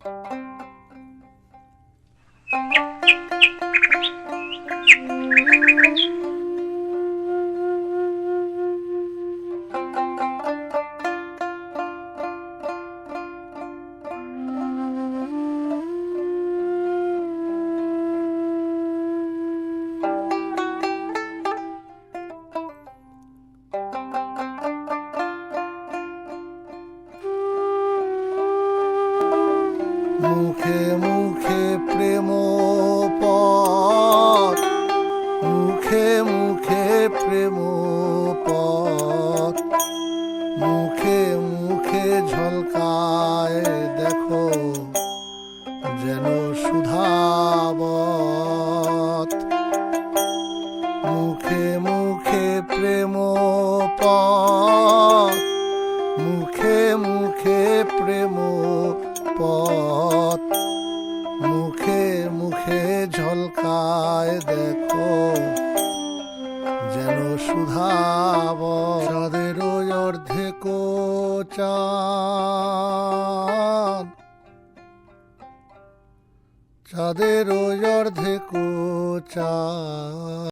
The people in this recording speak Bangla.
মুখে মুখে প্রেম পথ, মুখে মুখে প্রেম পথ, মুখে মুখে ঝলকায় দেখো যেন সুধাবত। মুখে মুখে প্রেম পথ, মুখে মুখে প্রেম পথ, মুখে মুখে ঝলকায় দেখো যেন সুধাবত। চাঁদের অর্ধেক চাঁদ, চাঁদের অর্ধেক চাঁদ।